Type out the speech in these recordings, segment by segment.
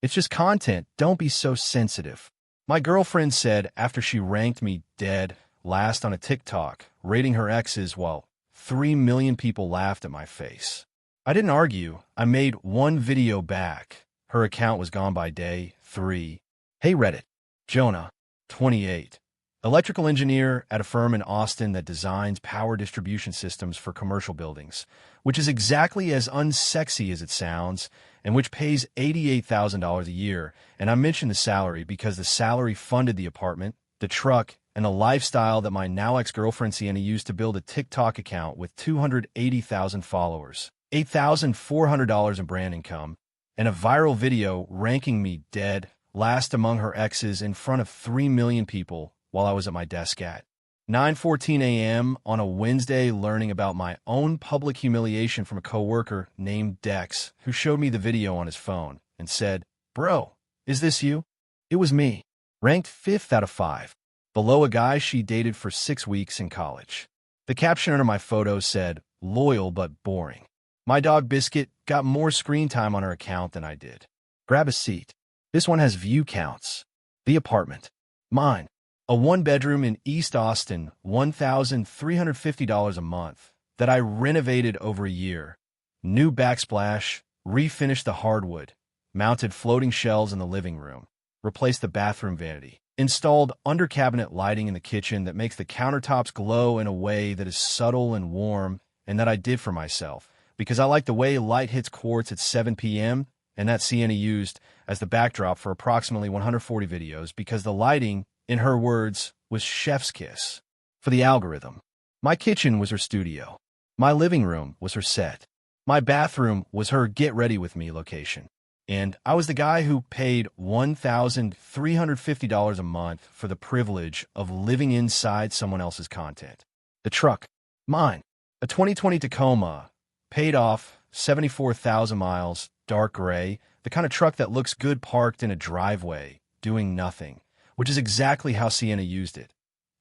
It's just content. Don't be so sensitive. My girlfriend said after she ranked me dead last on a TikTok, rating her exes while 3 million people laughed at my face. I didn't argue. I made one video back. Her account was gone by day 3. Hey Reddit. Jonah, 28. Electrical engineer at a firm in Austin that designs power distribution systems for commercial buildings, which is exactly as unsexy as it sounds, and which pays $88,000 a year. And I mentioned the salary because the salary funded the apartment, the truck, and the lifestyle that my now ex-girlfriend Sienna used to build a TikTok account with 280,000 followers, $8,400 in brand income, and a viral video ranking me dead last among her exes in front of 3 million people while I was at my desk at 9:14 a.m. on a Wednesday, learning about my own public humiliation from a coworker named Dex, who showed me the video on his phone and said, "Bro, is this you?" It was me, ranked 5th out of 5, below a guy she dated for 6 weeks in college. The caption under my photo said, "Loyal but boring." My dog Biscuit got more screen time on her account than I did. Grab a seat. This one has view counts. The apartment. Mine. A one-bedroom in East Austin, $1,350 a month, that I renovated over a year. New backsplash, refinished the hardwood, mounted floating shelves in the living room, replaced the bathroom vanity, installed under-cabinet lighting in the kitchen that makes the countertops glow in a way that is subtle and warm, and that I did for myself, because I like the way light hits quartz at 7 p.m., and that Sienna used as the backdrop for approximately 140 videos because the lighting, in her words, was chef's kiss for the algorithm. My kitchen was her studio. My living room was her set. My bathroom was her get-ready-with-me location. And I was the guy who paid $1,350 a month for the privilege of living inside someone else's content. The truck. Mine. A 2020 Tacoma. Paid off, 74,000 miles, dark gray, the kind of truck that looks good parked in a driveway, doing nothing, which is exactly how Sienna used it,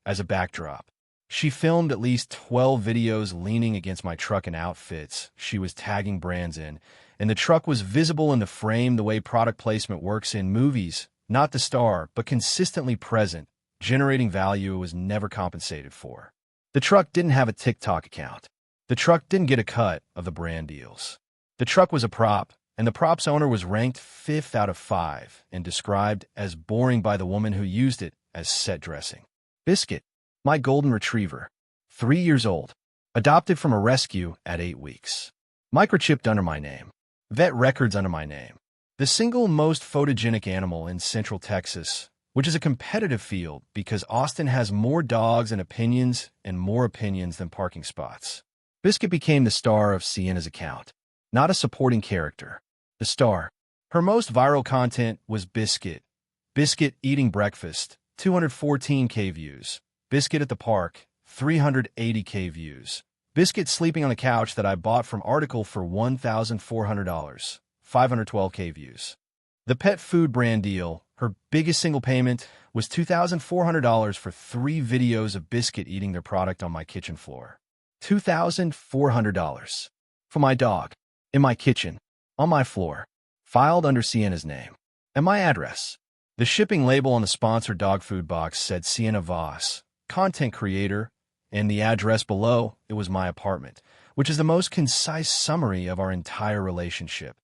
as a backdrop. She filmed at least 12 videos leaning against my truck in outfits she was tagging brands in, and the truck was visible in the frame the way product placement works in movies, not the star, but consistently present, generating value it was never compensated for. The truck didn't have a TikTok account. The truck didn't get a cut of the brand deals. The truck was a prop, and the prop's owner was ranked 5th out of 5 and described as boring by the woman who used it as set dressing. Biscuit, my golden retriever, 3 years old, adopted from a rescue at 8 weeks. Microchipped under my name. Vet records under my name. The single most photogenic animal in Central Texas, which is a competitive field because Austin has more dogs and more opinions than parking spots. Biscuit became the star of Sienna's account, not a supporting character. The star. Her most viral content was Biscuit. Biscuit eating breakfast, 214K views. Biscuit at the park, 380K views. Biscuit sleeping on the couch that I bought from article for $1,400, 512K views. The pet food brand deal, her biggest single payment, was $2,400 for 3 videos of Biscuit eating their product on my kitchen floor. $2,400 for my dog, in my kitchen, on my floor, filed under Sienna's name, and my address. The shipping label on the sponsored dog food box said Sienna Voss, content creator, and the address below, it was my apartment, which is the most concise summary of our entire relationship.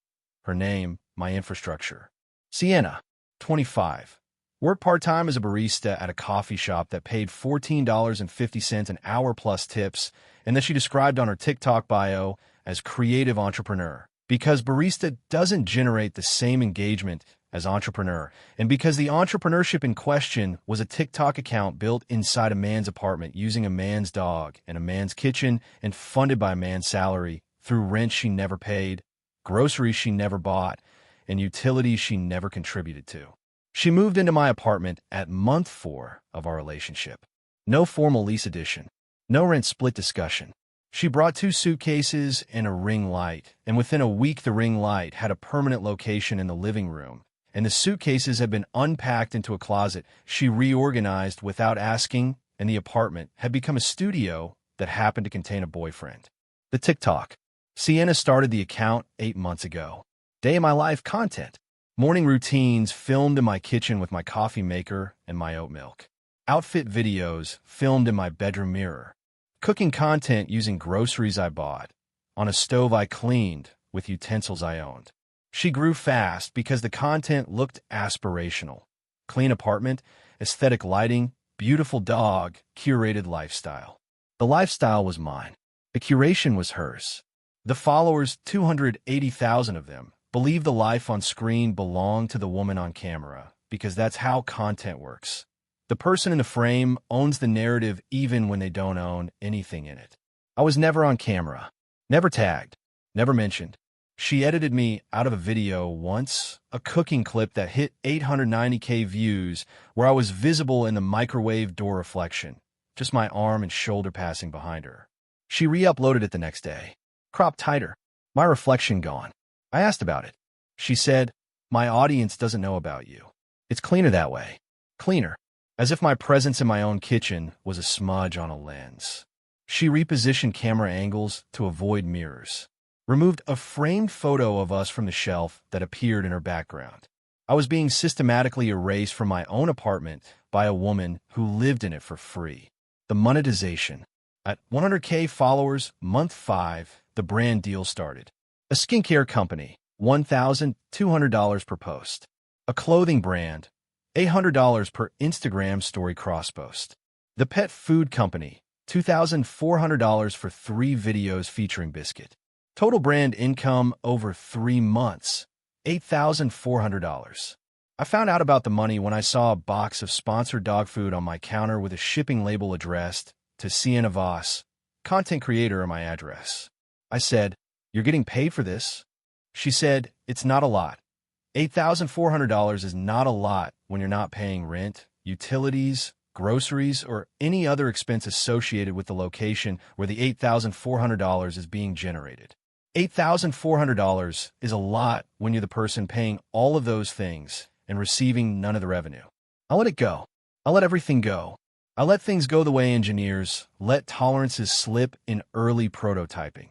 Her name, my infrastructure. Sienna, 25. Worked part-time as a barista at a coffee shop that paid $14.50 an hour plus tips, and that she described on her TikTok bio as creative entrepreneur, because barista doesn't generate the same engagement as entrepreneur, and because the entrepreneurship in question was a TikTok account built inside a man's apartment using a man's dog and a man's kitchen and funded by a man's salary through rent she never paid, groceries she never bought, and utilities she never contributed to. She moved into my apartment at month 4 of our relationship. No formal lease addition. No rent split discussion. She brought 2 suitcases and a ring light, and within a week the ring light had a permanent location in the living room, and the suitcases had been unpacked into a closet she reorganized without asking, and the apartment had become a studio that happened to contain a boyfriend. The TikTok. Sienna started the account 8 months ago. Day in my life content. Morning routines filmed in my kitchen with my coffee maker and my oat milk. Outfit videos filmed in my bedroom mirror. Cooking content using groceries I bought. On a stove I cleaned with utensils I owned. She grew fast because the content looked aspirational. Clean apartment, aesthetic lighting, beautiful dog, curated lifestyle. The lifestyle was mine. The curation was hers. The followers, 280,000 of them, believe the life on screen belonged to the woman on camera because that's how content works. The person in the frame owns the narrative even when they don't own anything in it. I was never on camera, never tagged, never mentioned. She edited me out of a video once, a cooking clip that hit 890K views where I was visible in the microwave door reflection, just my arm and shoulder passing behind her. She re-uploaded it the next day, cropped tighter, my reflection gone. I asked about it. She said, "My audience doesn't know about you. It's cleaner that way. Cleaner." As if my presence in my own kitchen was a smudge on a lens. She repositioned camera angles to avoid mirrors. Removed a framed photo of us from the shelf that appeared in her background. I was being systematically erased from my own apartment by a woman who lived in it for free. The monetization. At 100K followers, month 5, the brand deal started. A skincare company, $1,200 per post. A clothing brand, $800 per Instagram story crosspost. The pet food company, $2,400 for 3 videos featuring Biscuit. Total brand income over 3 months, $8,400. I found out about the money when I saw a box of sponsored dog food on my counter with a shipping label addressed to Sienna Voss, content creator, and my address. I said, "You're getting paid for this?" She said, "It's not a lot. $8,400 is not a lot when you're not paying rent, utilities, groceries, or any other expense associated with the location where the $8,400 is being generated. $8,400 is a lot when you're the person paying all of those things and receiving none of the revenue." I let it go. I let everything go. I let things go the way engineers let tolerances slip in early prototyping.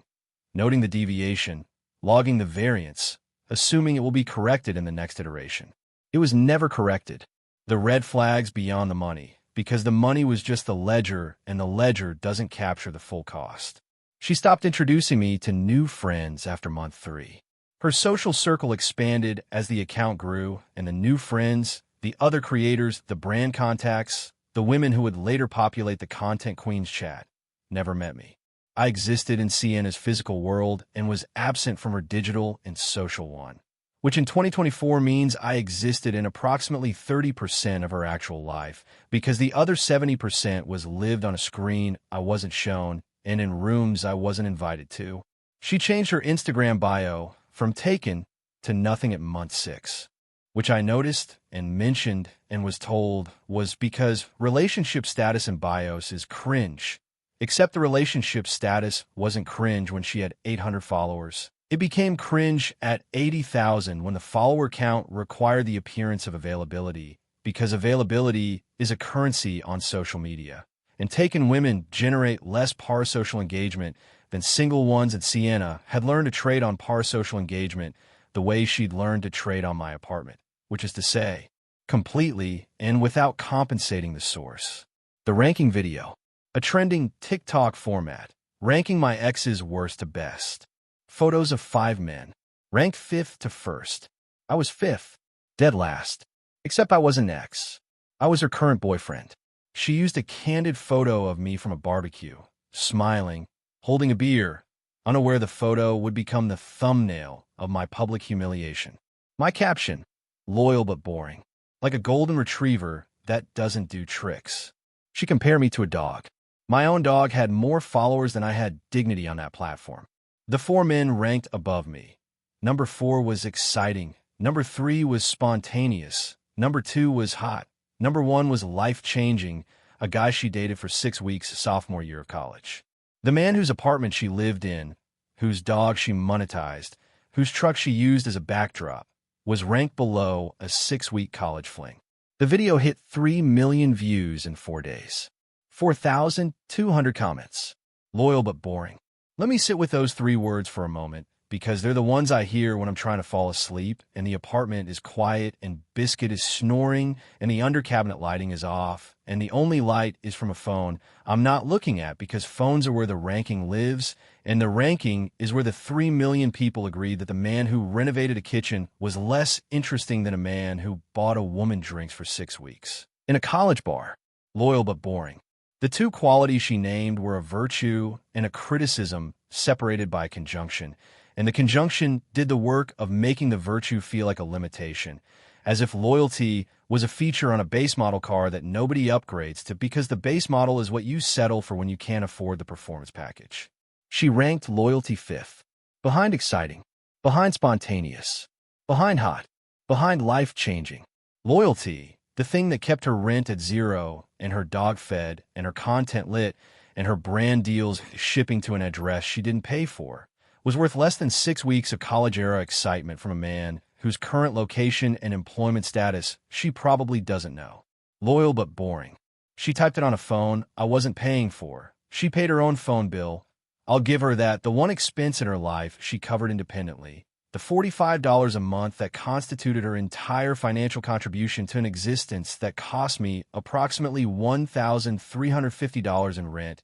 Noting the deviation, logging the variance, assuming it will be corrected in the next iteration. It was never corrected. The red flags beyond the money, because the money was just the ledger, and the ledger doesn't capture the full cost. She stopped introducing me to new friends after month 3. Her social circle expanded as the account grew, and the new friends, the other creators, the brand contacts, the women who would later populate the Content Queens chat, never met me. I existed in Sienna's physical world and was absent from her digital and social one, which in 2024 means I existed in approximately 30% of her actual life, because the other 70% was lived on a screen I wasn't shown and in rooms I wasn't invited to. She changed her Instagram bio from taken to nothing at month 6, which I noticed and mentioned and was told was because relationship status in bios is cringe. Except the relationship status wasn't cringe when she had 800 followers. It became cringe at 80,000 when the follower count required the appearance of availability, because availability is a currency on social media. And taken women generate less parasocial engagement than single ones, and Sienna had learned to trade on parasocial engagement the way she'd learned to trade on my apartment, which is to say, completely and without compensating the source. The ranking video. A trending TikTok format, ranking my ex's worst to best. Photos of 5 men, ranked 5th to 1st. I was 5th, dead last. Except I wasn't an ex. I was her current boyfriend. She used a candid photo of me from a barbecue, smiling, holding a beer, unaware the photo would become the thumbnail of my public humiliation. My caption, loyal but boring, like a golden retriever that doesn't do tricks. She compared me to a dog. My own dog had more followers than I had dignity on that platform. The 4 men ranked above me. Number 4 was exciting. Number 3 was spontaneous. Number 2 was hot. Number 1 was life-changing, a guy she dated for 6 weeks sophomore year of college. The man whose apartment she lived in, whose dog she monetized, whose truck she used as a backdrop, was ranked below a 6-week college fling. The video hit 3 million views in 4 days. 4,200 comments. Loyal but boring. Let me sit with those 3 words for a moment, because they're the ones I hear when I'm trying to fall asleep, and the apartment is quiet, and Biscuit is snoring, and the under cabinet lighting is off, and the only light is from a phone I'm not looking at because phones are where the ranking lives, and the ranking is where the 3 million people agreed that the man who renovated a kitchen was less interesting than a man who bought a woman drinks for 6 weeks. In a college bar, loyal but boring. The two qualities she named were a virtue and a criticism separated by a conjunction, and the conjunction did the work of making the virtue feel like a limitation, as if loyalty was a feature on a base model car that nobody upgrades to because the base model is what you settle for when you can't afford the performance package. She ranked loyalty fifth, behind exciting, behind spontaneous, behind hot, behind life-changing. Loyalty, the thing that kept her rent at zero and her dog fed and her content lit and her brand deals shipping to an address she didn't pay for, was worth less than 6 weeks of college-era excitement from a man whose current location and employment status she probably doesn't know. Loyal but boring. She typed it on a phone I wasn't paying for. She paid her own phone bill. I'll give her that. The one expense in her life she covered independently. The $45 a month that constituted her entire financial contribution to an existence that cost me approximately $1,350 in rent,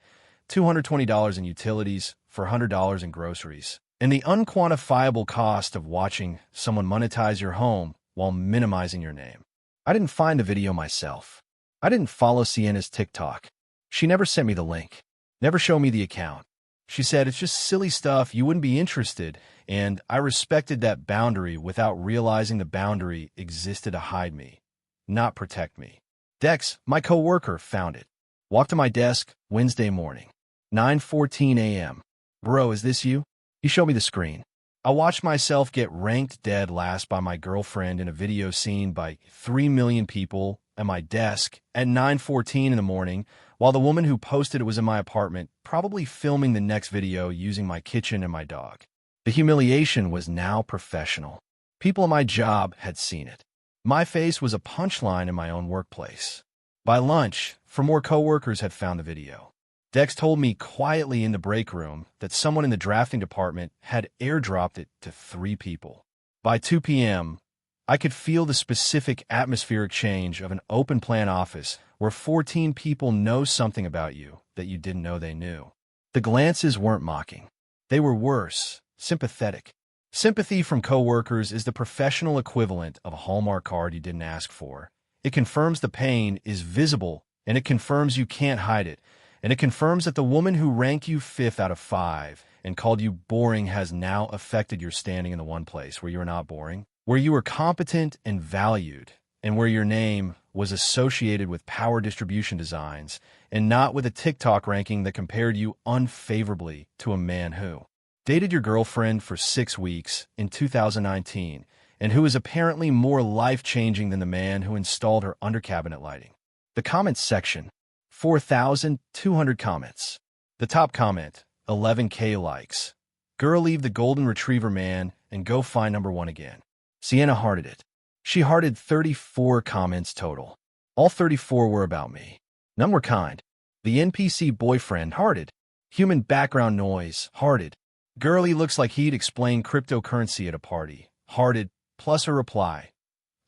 $220 in utilities, $400 in groceries, and the unquantifiable cost of watching someone monetize your home while minimizing your name. I didn't find the video myself. I didn't follow Sienna's TikTok. She never sent me the link, never showed me the account. She said, it's just silly stuff, you wouldn't be interested, and I respected that boundary without realizing the boundary existed to hide me, not protect me. Dex, my co-worker, found it. Walked to my desk Wednesday morning, 9:14 a.m. Bro, is this you? He showed me the screen. I watched myself get ranked dead last by my girlfriend in a video seen by 3 million people at my desk at 9:14 in the morning, while the woman who posted it was in my apartment, probably filming the next video using my kitchen and my dog. The humiliation was now professional. People at my job had seen it. My face was a punchline in my own workplace. By lunch, 4 more coworkers had found the video. Dex told me quietly in the break room that someone in the drafting department had airdropped it to 3 people. By 2 p.m., I could feel the specific atmospheric change of an open-plan office where 14 people know something about you that you didn't know they knew. The glances weren't mocking. They were worse, sympathetic. Sympathy from coworkers is the professional equivalent of a Hallmark card you didn't ask for. It confirms the pain is visible, and it confirms you can't hide it, and it confirms that the woman who ranked you 5th out of 5 and called you boring has now affected your standing in the one place where you are not boring, where you were competent and valued, and where your name was associated with power distribution designs and not with a TikTok ranking that compared you unfavorably to a man who dated your girlfriend for 6 weeks in 2019 and who is apparently more life-changing than the man who installed her under-cabinet lighting. The comments section, 4,200 comments. The top comment, 11K likes. Girl, leave the golden retriever man and go find number 1 again. Sienna hearted it. She hearted 34 comments total. All 34 were about me. None were kind. The NPC boyfriend hearted. Human background noise hearted. Girlie looks like he'd explain cryptocurrency at a party. Hearted, plus a reply.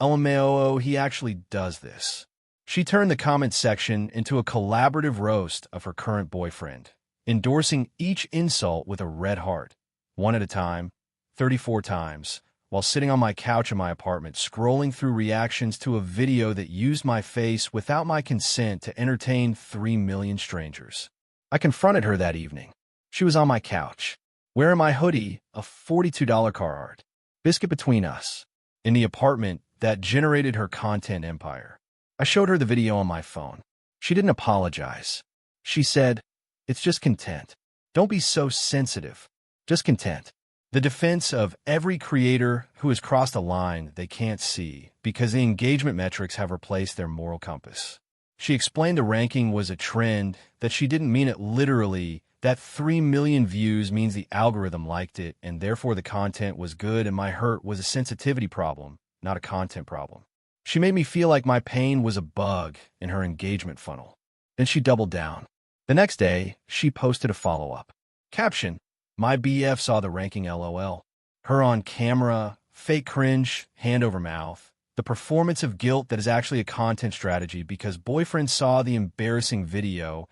LMAO, he actually does this. She turned the comment section into a collaborative roast of her current boyfriend, endorsing each insult with a red heart, 1 at a time, 34 times, while sitting on my couch in my apartment, scrolling through reactions to a video that used my face without my consent to entertain 3 million strangers. I confronted her that evening. She was on my couch, wearing my hoodie, a $42 Carhartt, biscuit between us, in the apartment that generated her content empire. I showed her the video on my phone. She didn't apologize. She said, it's just content. Don't be so sensitive. Just content. The defense of every creator who has crossed a line they can't see because the engagement metrics have replaced their moral compass. She explained the ranking was a trend, that she didn't mean it literally, that 3 million views means the algorithm liked it and therefore the content was good, and my hurt was a sensitivity problem, not a content problem. She made me feel like my pain was a bug in her engagement funnel. Then she doubled down. The next day, she posted a follow-up. Caption, My BF saw the ranking LOL. Her on camera, fake cringe, hand over mouth. The performance of guilt that is actually a content strategy because boyfriend saw the embarrassing video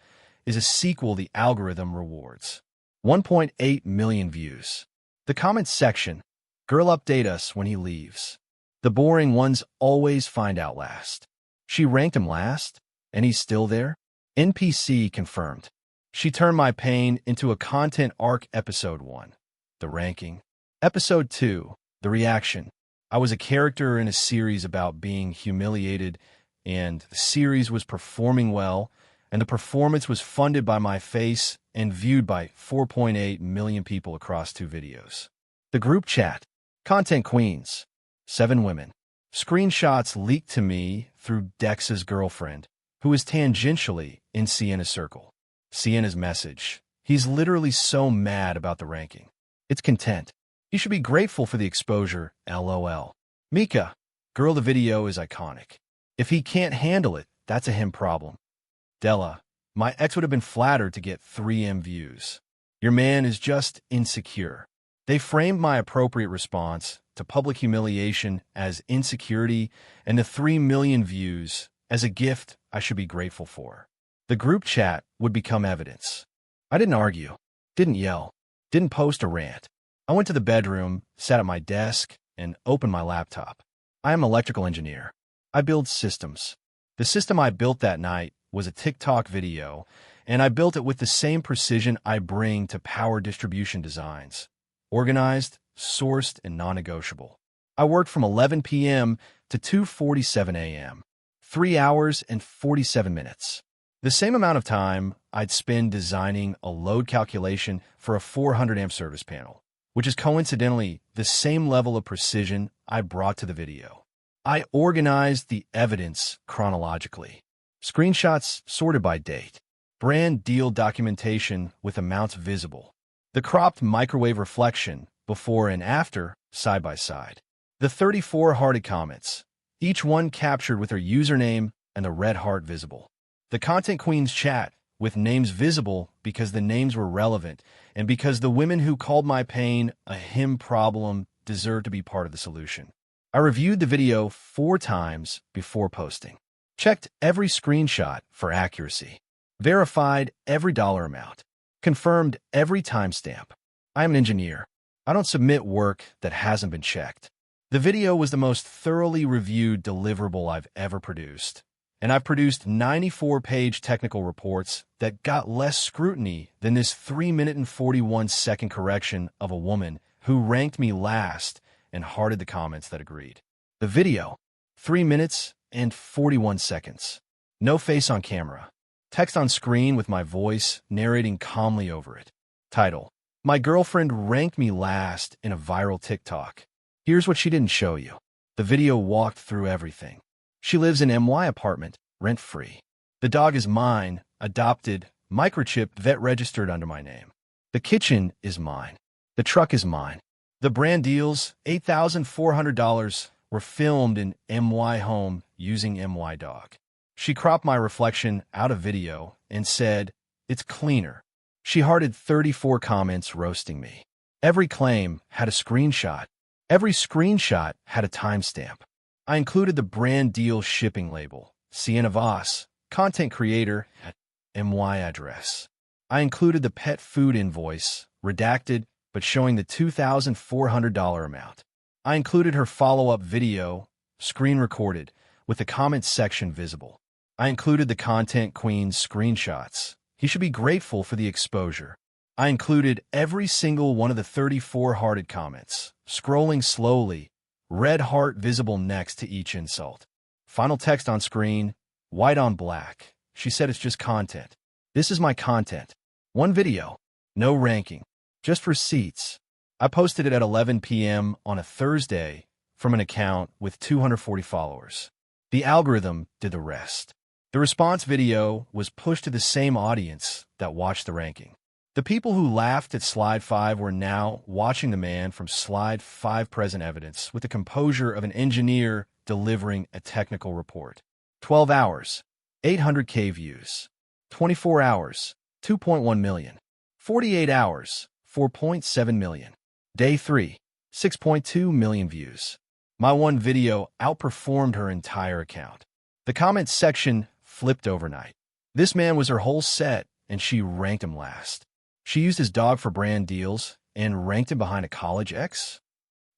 is a sequel the algorithm rewards. 1.8 million views. The comments section. Girl update us when he leaves. The boring ones always find out last. She ranked him last, and he's still there? NPC confirmed. She turned my pain into a content arc. Episode 1. The ranking. Episode 2. The reaction. I was a character in a series about being humiliated, and the series was performing well, and the performance was funded by my face and viewed by 4.8 million people across 2 videos. The group chat. Content queens. 7 women. Screenshots leaked to me through Dex's girlfriend, who is tangentially in Sienna's circle. Sienna's message. He's literally so mad about the ranking. It's content. You should be grateful for the exposure, LOL. Mika. Girl, the video is iconic. If he can't handle it, that's a him problem. Della. My ex would have been flattered to get 3M views. Your man is just insecure. They framed my appropriate response to public humiliation as insecurity and the 3 million views as a gift I should be grateful for. The group chat would become evidence. I didn't argue, didn't yell, didn't post a rant. I went to the bedroom, sat at my desk, and opened my laptop. I am an electrical engineer. I build systems. The system I built that night was a TikTok video, and I built it with the same precision I bring to power distribution designs. Organized, sourced, and non-negotiable. I worked from 11 p.m. to 2:47 a.m. 3 hours and 47 minutes. The same amount of time I'd spend designing a load calculation for a 400 amp service panel, which is coincidentally the same level of precision I brought to the video. I organized the evidence chronologically. Screenshots sorted by date. Brand deal documentation with amounts visible. The cropped microwave reflection before and after, side by side. The 34 hearted comments, each one captured with her username and the red heart visible. The Content Queen's chat with names visible because the names were relevant and because the women who called my pain a him problem deserve to be part of the solution. I reviewed the video 4 times before posting. Checked every screenshot for accuracy. Verified every dollar amount. Confirmed every timestamp. I am an engineer. I don't submit work that hasn't been checked. The video was the most thoroughly reviewed deliverable I've ever produced. And I've produced 94-page technical reports that got less scrutiny than this 3-minute and 41-second correction of a woman who ranked me last and hearted the comments that agreed. The video, 3 minutes and 41 seconds. No face on camera. Text on screen with my voice narrating calmly over it. Title: My girlfriend ranked me last in a viral TikTok. Here's what she didn't show you. The video walked through everything. She lives in MY apartment, rent-free. The dog is mine, adopted, microchipped, vet registered under my name. The kitchen is mine. The truck is mine. The brand deals, $8,400, were filmed in MY home using MY dog. She cropped my reflection out of video and said, "It's cleaner." She hearted 34 comments roasting me. Every claim had a screenshot. Every screenshot had a timestamp. I included the brand deal shipping label, Sienna Voss, content creator, at MY address. I included the pet food invoice, redacted, but showing the $2,400 amount. I included her follow-up video, screen recorded, with the comments section visible. I included the Content Queen's screenshots. He should be grateful for the exposure. I included every single one of the 34 hearted comments, scrolling slowly, red heart visible next to each insult. Final text on screen, white on black. She said it's just content. This is my content. One video. No ranking. Just receipts. I posted it at 11 p.m. on a Thursday from an account with 240 followers. The algorithm did the rest. The response video was pushed to the same audience that watched the ranking. The people who laughed at Slide 5 were now watching the man from Slide 5 present evidence with the composure of an engineer delivering a technical report. 12 hours, 800K views. 24 hours, 2.1 million. 48 hours, 4.7 million. Day 3, 6.2 million views. My one video outperformed her entire account. The comments section flipped overnight. This man was her whole set, and she ranked him last. She used his dog for brand deals and ranked him behind a college ex?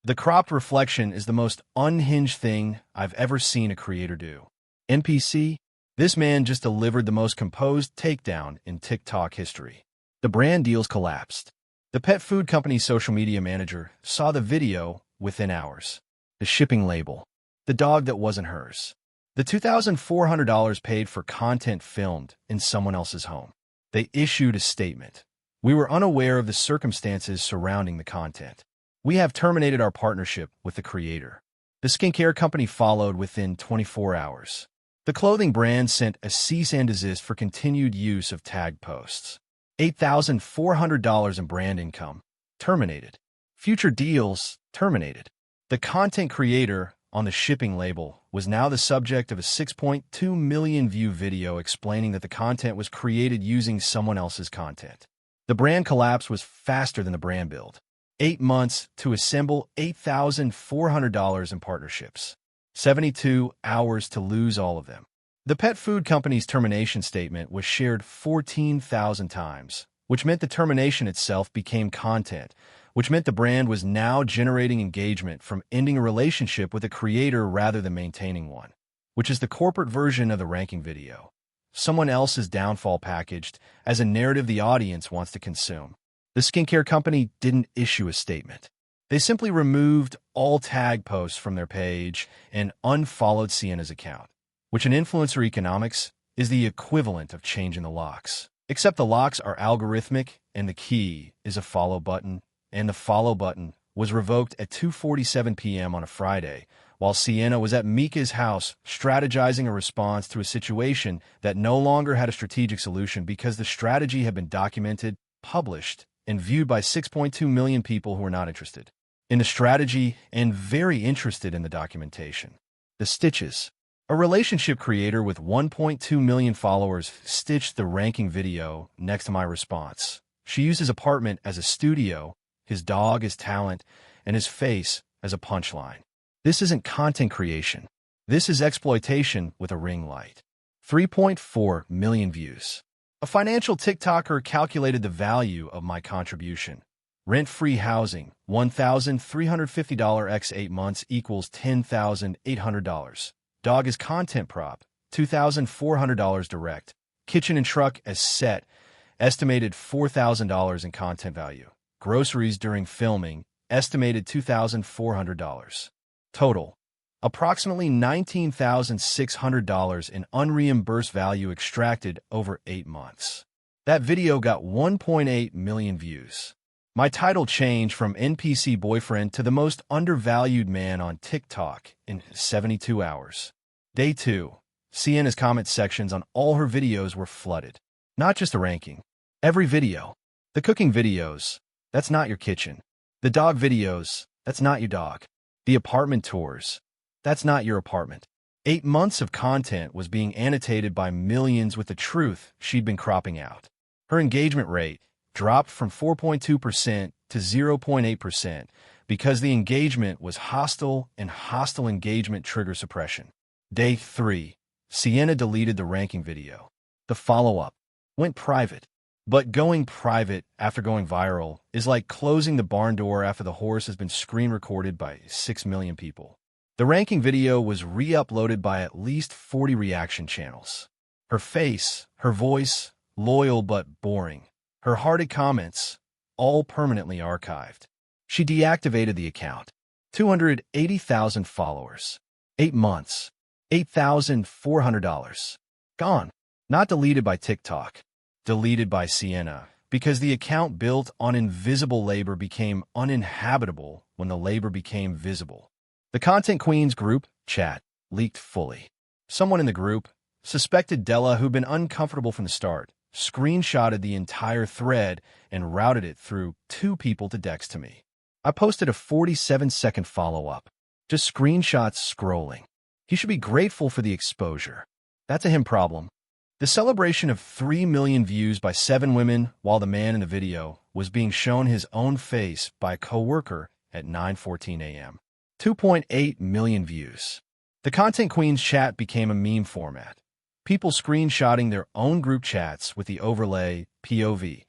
The cropped reflection is the most unhinged thing I've ever seen a creator do. NPC, this man just delivered the most composed takedown in TikTok history. The brand deals collapsed. The pet food company's social media manager saw the video within hours. The shipping label. The dog that wasn't hers. The $2,400 paid for content filmed in someone else's home. They issued a statement. We were unaware of the circumstances surrounding the content. We have terminated our partnership with the creator. The skincare company followed within 24 hours. The clothing brand sent a cease and desist for continued use of tagged posts. $8,400 in brand income. Terminated. Future deals. Terminated. The content creator on the shipping label was now the subject of a 6.2 million view video explaining that the content was created using someone else's content. The brand collapse was faster than the brand build. 8 months to assemble $8,400 in partnerships. 72 hours to lose all of them. The pet food company's termination statement was shared 14,000 times, which meant the termination itself became content, which meant the brand was now generating engagement from ending a relationship with a creator rather than maintaining one, which is the corporate version of the ranking video. Someone else's downfall packaged as a narrative the audience wants to consume. The skincare company didn't issue a statement. They simply removed all tag posts from their page and unfollowed Siena's account, which in influencer economics is the equivalent of changing the locks. Except the locks are algorithmic and the key is a follow button, and the follow button was revoked at 2:47 p.m. on a Friday, while Siena was at Mika's house strategizing a response to a situation that no longer had a strategic solution because the strategy had been documented, published, and viewed by 6.2 million people who were not interested in the strategy and very interested in the documentation. The Stitches. A relationship creator with 1.2 million followers stitched the ranking video next to my response. She used his apartment as a studio, his dog as talent, and his face as a punchline. This isn't content creation. This is exploitation with a ring light. 3.4 million views. A financial TikToker calculated the value of my contribution. Rent-free housing, $1,350 x 8 months equals $10,800. Dog as content prop, $2,400 direct. Kitchen and truck as set, estimated $4,000 in content value. Groceries during filming, estimated $2,400. Total, approximately $19,600 in unreimbursed value extracted over 8 months. That video got 1.8 million views. My title changed from NPC boyfriend to the most undervalued man on TikTok in 72 hours. Day 2. Siena's comment sections on all her videos were flooded. Not just the ranking. Every video. The cooking videos. That's not your kitchen. The dog videos. That's not your dog. The apartment tours. That's not your apartment. 8 months of content was being annotated by millions with the truth she'd been cropping out. Her engagement rate dropped from 4.2% to 0.8% because the engagement was hostile and hostile engagement trigger suppression. Day 3. Siena deleted the ranking video. The follow-up went private. But going private after going viral is like closing the barn door after the horse has been screen recorded by 6 million people. The ranking video was re-uploaded by at least 40 reaction channels. Her face, her voice, loyal but boring. Her hearted comments, all permanently archived. She deactivated the account. 280,000 followers. 8 months. $8,400. Gone. Not deleted by TikTok. Deleted by Siena, because the account built on invisible labor became uninhabitable when the labor became visible. The Content Queens group chat leaked fully. Someone in the group, suspected Della, who'd been uncomfortable from the start, screenshotted the entire thread and routed it through 2 people to Dex to me. I posted a 47-second follow-up. Just screenshots scrolling. He should be grateful for the exposure. That's a him problem. The celebration of 3 million views by 7 women while the man in the video was being shown his own face by a coworker at 9:14 a.m. 2.8 million views. The Content Queen's chat became a meme format. People screenshotting their own group chats with the overlay POV.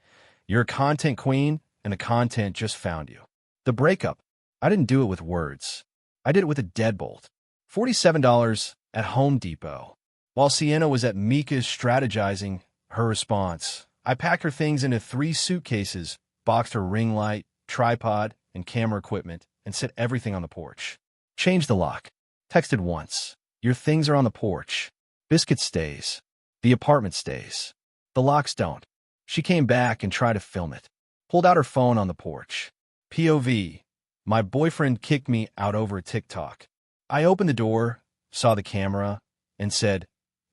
You're a content queen and the content just found you. The breakup. I didn't do it with words. I did it with a deadbolt. $47 at Home Depot. While Sienna was at Mika's strategizing her response, I packed her things into 3 suitcases, boxed her ring light, tripod, and camera equipment, and set everything on the porch. Changed the lock. Texted once. Your things are on the porch. Biscuit stays. The apartment stays. The locks don't. She came back and tried to film it. Pulled out her phone on the porch. POV. My boyfriend kicked me out over a TikTok. I opened the door, saw the camera, and said,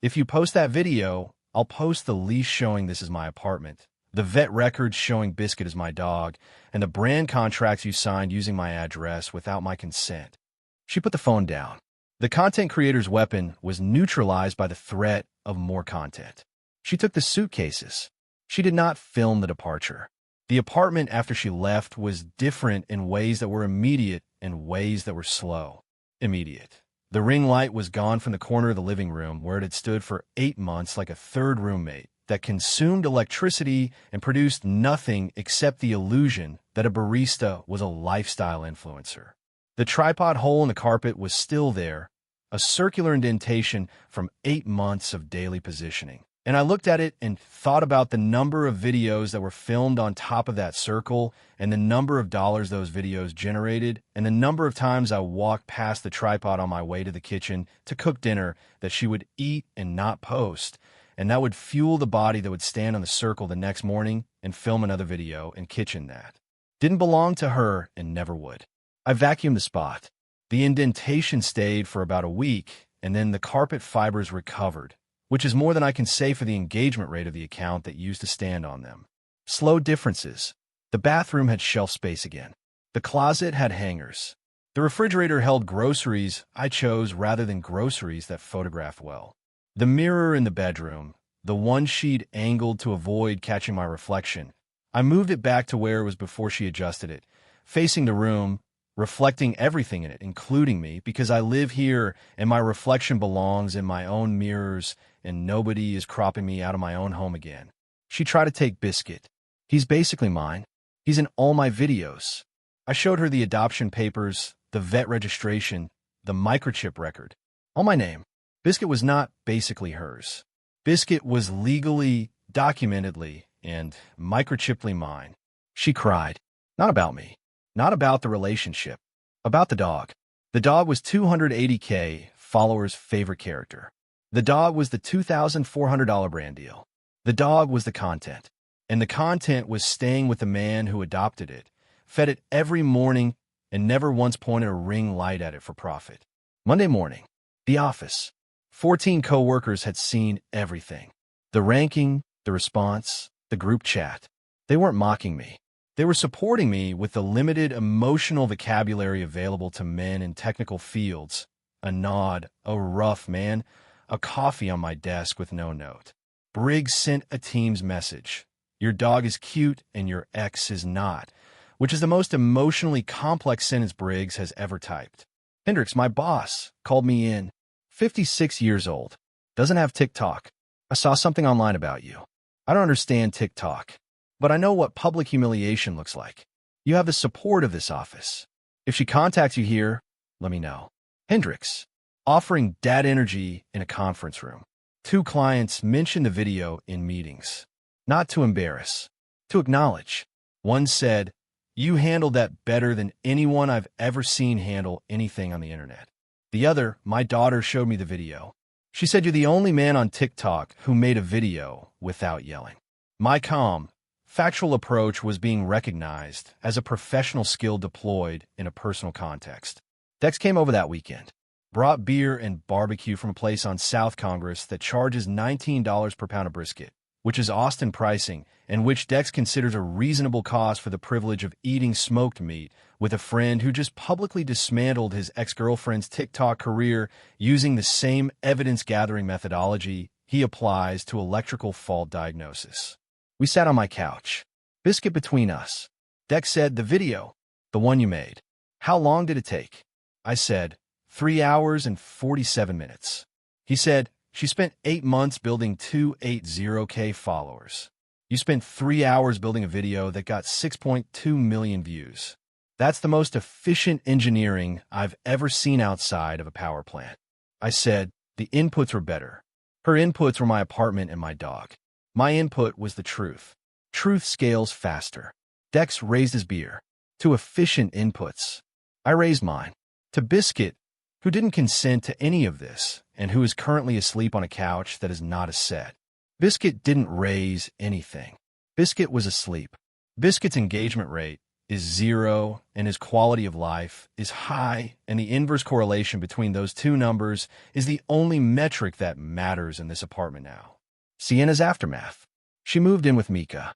if you post that video, I'll post the lease showing this is my apartment, the vet records showing Biscuit is my dog, and the brand contracts you signed using my address without my consent. She put the phone down. The content creator's weapon was neutralized by the threat of more content. She took the suitcases. She did not film the departure. The apartment after she left was different in ways that were immediate and ways that were slow. Immediate. The ring light was gone from the corner of the living room where it had stood for 8 months like a third roommate that consumed electricity and produced nothing except the illusion that a barista was a lifestyle influencer. The tripod hole in the carpet was still there, a circular indentation from 8 months of daily positioning. And I looked at it and thought about the number of videos that were filmed on top of that circle and the number of dollars those videos generated and the number of times I walked past the tripod on my way to the kitchen to cook dinner that she would eat and not post, and that would fuel the body that would stand on the circle the next morning and film another video and kitchen that. Didn't belong to her and never would. I vacuumed the spot. The indentation stayed for about a week, and then the carpet fibers recovered, which is more than I can say for the engagement rate of the account that used to stand on them. Slow differences. The bathroom had shelf space again. The closet had hangers. The refrigerator held groceries I chose rather than groceries that photographed well. The mirror in the bedroom, the one sheet angled to avoid catching my reflection. I moved it back to where it was before she adjusted it, facing the room, reflecting everything in it, including me, because I live here and my reflection belongs in my own mirrors and nobody is cropping me out of my own home again. She tried to take Biscuit. He's basically mine. He's in all my videos. I showed her the adoption papers, the vet registration, the microchip record. All my name. Biscuit was not basically hers. Biscuit was legally, documentedly, and microchiply mine. She cried. Not about me. Not about the relationship. About the dog. The dog was 280K followers' favorite character. The dog was the $2,400 brand deal. The dog was the content. And the content was staying with the man who adopted it, fed it every morning, and never once pointed a ring light at it for profit. Monday morning. The office. 14 co-workers had seen everything. The ranking, the response, the group chat. They weren't mocking me. They were supporting me with the limited emotional vocabulary available to men in technical fields. A nod, a rough man, a coffee on my desk with no note. Briggs sent a Teams message. Your dog is cute and your ex is not, which is the most emotionally complex sentence Briggs has ever typed. Hendricks, my boss, called me in. 56 years old. Doesn't have TikTok. I saw something online about you. I don't understand TikTok, but I know what public humiliation looks like. You have the support of this office. If she contacts you here, let me know. Hendricks, offering dad energy in a conference room. 2 clients mentioned the video in meetings. Not to embarrass, to acknowledge. One said, you handled that better than anyone I've ever seen handle anything on the internet. The other, my daughter, showed me the video. She said you're the only man on TikTok who made a video without yelling. My calm, factual approach was being recognized as a professional skill deployed in a personal context. Dex came over that weekend, brought beer and barbecue from a place on South Congress that charges $19 per pound of brisket, which is Austin pricing, and which Dex considers a reasonable cost for the privilege of eating smoked meat with a friend who just publicly dismantled his ex-girlfriend's TikTok career using the same evidence-gathering methodology he applies to electrical fault diagnosis. We sat on my couch. Biscuit between us. Dex said, "The video. The one you made. How long did it take?" I said, 3 hours and 47 minutes. He said, "She spent 8 months building 280K followers. You spent 3 hours building a video that got 6.2 million views. That's the most efficient engineering I've ever seen outside of a power plant." I said, "The inputs were better." Her inputs were my apartment and my dog. My input was the truth. Truth scales faster. Dex raised his beer. To efficient inputs. I raised mine. To Biscuit, who didn't consent to any of this and who is currently asleep on a couch that is not a set. Biscuit didn't raise anything. Biscuit was asleep. Biscuit's engagement rate is 0 and his quality of life is high, and the inverse correlation between those two numbers is the only metric that matters in this apartment now. Sienna's aftermath. She moved in with Mika.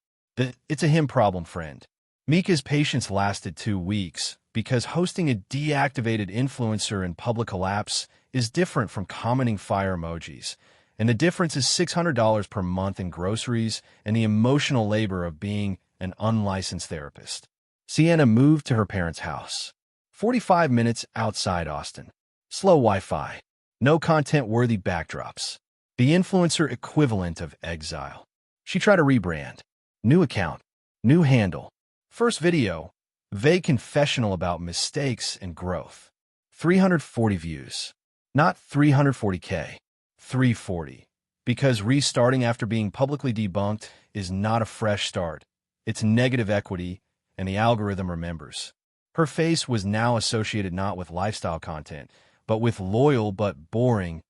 It's a him problem friend. Mika's patience lasted 2 weeks because hosting a deactivated influencer in public collapse is different from commenting fire emojis, and the difference is $600 per month in groceries and the emotional labor of being an unlicensed therapist. Sienna moved to her parents' house. 45 minutes outside Austin. Slow Wi-Fi. No content-worthy backdrops. The influencer equivalent of exile. She tried to rebrand. New account. New handle. First video. Vague confessional about mistakes and growth. 340 views. Not 340K. 340. Because restarting after being publicly debunked is not a fresh start. It's negative equity, and the algorithm remembers. Her face was now associated not with lifestyle content, but with loyal but boring,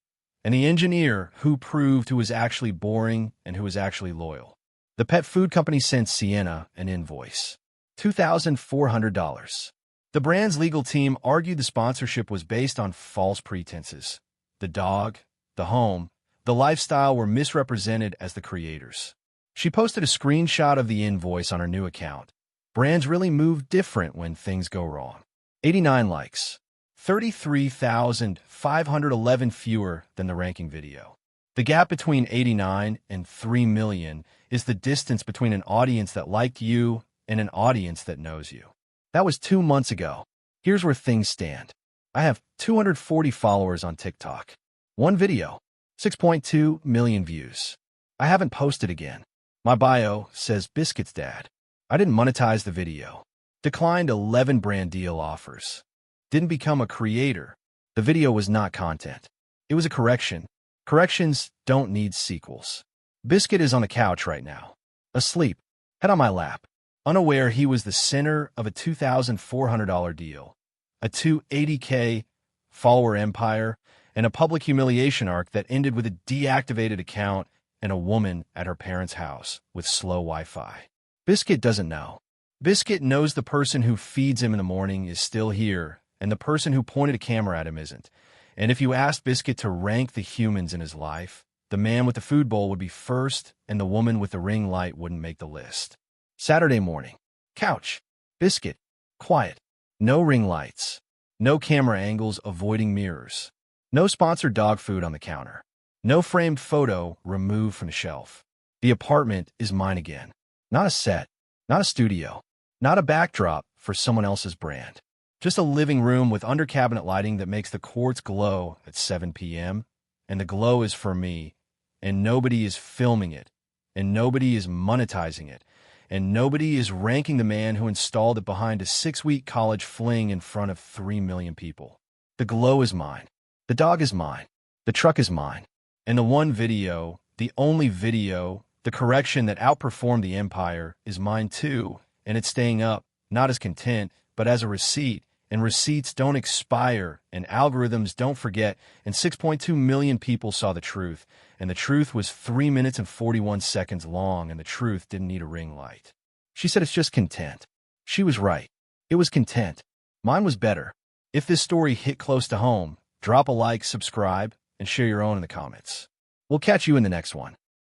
and the engineer who proved who was actually boring and who was actually loyal. The pet food company sent Sienna an invoice. $2,400. The brand's legal team argued the sponsorship was based on false pretenses. The dog, the home, the lifestyle were misrepresented as the creators. She posted a screenshot of the invoice on her new account. Brands really move different when things go wrong. 89 likes. 33,511 fewer than the ranking video. The gap between 89 and 3 million is the distance between an audience that liked you and an audience that knows you. That was 2 months ago. Here's where things stand. I have 240 followers on TikTok. One video. 6.2 million views. I haven't posted again. My bio says Biscuit's dad. I didn't monetize the video. Declined 11 brand deal offers. Didn't become a creator. The video was not content. It was a correction. Corrections don't need sequels. Biscuit is on the couch right now. Asleep. Head on my lap. Unaware he was the center of a $2,400 deal. A 280K follower empire, and a public humiliation arc that ended with a deactivated account and a woman at her parents' house with slow Wi-Fi. Biscuit doesn't know. Biscuit knows the person who feeds him in the morning is still here, and the person who pointed a camera at him isn't. And if you asked Biscuit to rank the humans in his life, the man with the food bowl would be first, and the woman with the ring light wouldn't make the list. Saturday morning. Couch. Biscuit. Quiet. No ring lights. No camera angles avoiding mirrors. No sponsored dog food on the counter. No framed photo removed from the shelf. The apartment is mine again. Not a set. Not a studio. Not a backdrop for someone else's brand. Just a living room with under-cabinet lighting that makes the quartz glow at 7 p.m. And the glow is for me. And nobody is filming it. And nobody is monetizing it. And nobody is ranking the man who installed it behind a 6-week college fling in front of 3 million people. The glow is mine. The dog is mine. The truck is mine. And the one video, the only video, the correction that outperformed the empire is mine too. And it's staying up, not as content, but as a receipt. And receipts don't expire, and algorithms don't forget, and 6.2 million people saw the truth, and the truth was 3 minutes and 41 seconds long, and the truth didn't need a ring light. She said it's just content. She was right. It was content. Mine was better. If this story hit close to home, drop a like, subscribe, and share your own in the comments. We'll catch you in the next one.